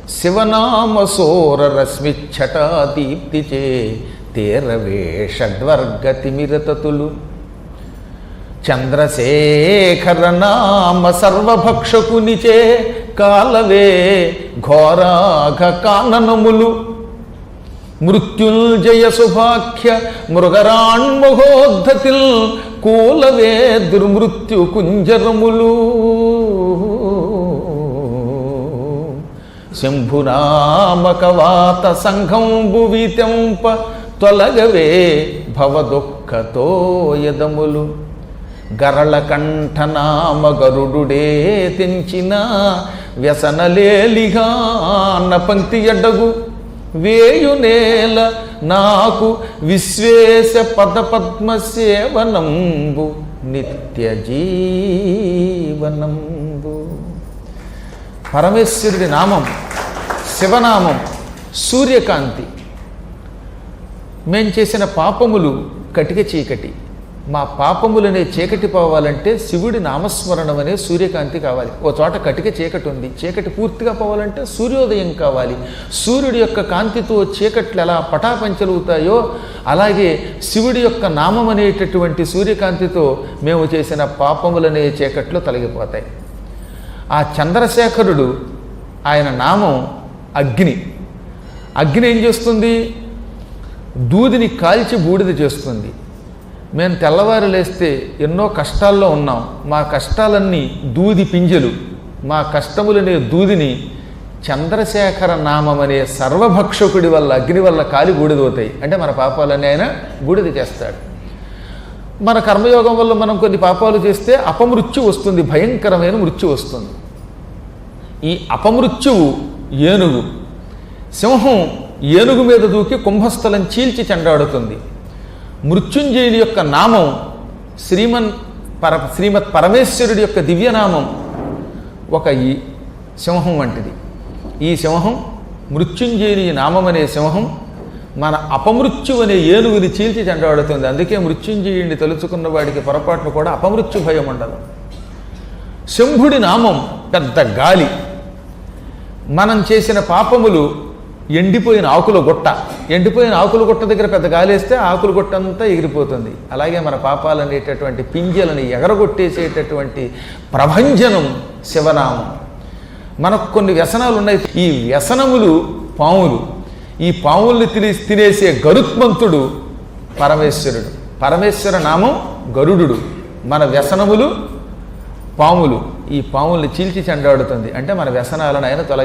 శివనామసోర రశ్మిచ్చటాదీప్తిచే తేరవే షడ్వర్గతిమిరతతులు. చంద్రశేఖర నామ సర్వభక్షకునిచే కాలవే ఘోరాఘ కాననములు. మృత్యుంజయ శుభాఖ్య మృగరాణ్మహోద్ధతిల్ కూలవే దుర్మృత్యు కుంజరములు. శంభునామకవాత సంఘంబు వీత్యంప తొలగవే భవదుఃఖతో యదములు. గరళకంఠనామ గరుడుడే తెంచిన వ్యసనలేలిగాన పంక్తి ఎడ్డగు. వేయునేల నాకు విశ్వేశ పదపద్మ సేవనంబు నిత్య జీవనంబు. పరమేశ్వరుడి నామం, శివనామం సూర్యకాంతి. మేం చేసిన పాపములు కటిక చీకటి. మా పాపములనే చీకటి పోవాలంటే శివుడి నామస్మరణం అనే సూర్యకాంతి కావాలి. ఓ చోట కటిక చీకటి ఉంది, చీకటి పూర్తిగా పోవాలంటే సూర్యోదయం కావాలి. సూర్యుడి యొక్క కాంతితో చీకట్లు ఎలా పటాపంచలుగుతాయో అలాగే శివుడి యొక్క నామం అనేటటువంటి సూర్యకాంతితో మేము చేసిన పాపములనే చీకట్లు తొలగిపోతాయి. ఆ చంద్రశేఖరుడు, ఆయన నామం అగ్ని. అగ్ని ఏం చేస్తుంది? దూదిని కాల్చి బూడిద చేస్తుంది. మేము తెల్లవారు లేస్తే ఎన్నో కష్టాల్లో ఉన్నాం. మా కష్టాలన్నీ దూది పింజలు. మా కష్టములనే దూదిని చంద్రశేఖర నామం అనే సర్వభక్షకుడి వల్ల, అగ్ని వల్ల కాలి బూడిదవుతాయి. అంటే మన పాపాలన్నీ ఆయన బూడిద చేస్తాడు. మన కర్మయోగం వల్ల మనం కొన్ని పాపాలు చేస్తే అపమృత్యు వస్తుంది, భయంకరమైన మృత్యు వస్తుంది. ఈ అపమృత్యువు ఏనుగు. సింహం ఏనుగు మీద దూకి కుంభస్థలం చీల్చి చెండాడుతుంది. మృత్యుంజయుని యొక్క నామం శ్రీమత్ పరమేశ్వరుడి యొక్క దివ్యనామం ఒక ఈ సింహం వంటిది. ఈ సింహం, మృత్యుంజయుని నామం అనే సింహం మన అపమృత్యు అనే ఏనుగుని చీల్చి చెండాడుతుంది. అందుకే మృత్యుంజయుడిని తలుచుకున్న వాడికి పొరపాటును కూడా అపమృత్యు భయం ఉండదు. శంభుడి నామం పెద్ద గాలి. మనం చేసిన పాపములు ఎండిపోయిన ఆకుల గుట్ట. ఎండిపోయిన ఆకుల గుట్ట దగ్గర పెద్ద గాలి వేస్తే ఆకుల గుట్ట అంతా ఎగిరిపోతుంది. అలాగే మన పాపాలు అనేటటువంటి పింజలని ఎగరగొట్టేసేటటువంటి ప్రభంజనం శివనామం. మనకు కొన్ని వ్యసనాలు ఉన్నాయి. ఈ వ్యసనములు పాములు. ఈ పాముల్ని తినేసే గరుత్మంతుడు పరమేశ్వరుడు. పరమేశ్వర నామం గరుడు. మన వ్యసనములు పాములు. ఈ పాముల్ని చీల్చి చెండాడుతుంది. అంటే మన వ్యసనాలను ఆయన తొలగి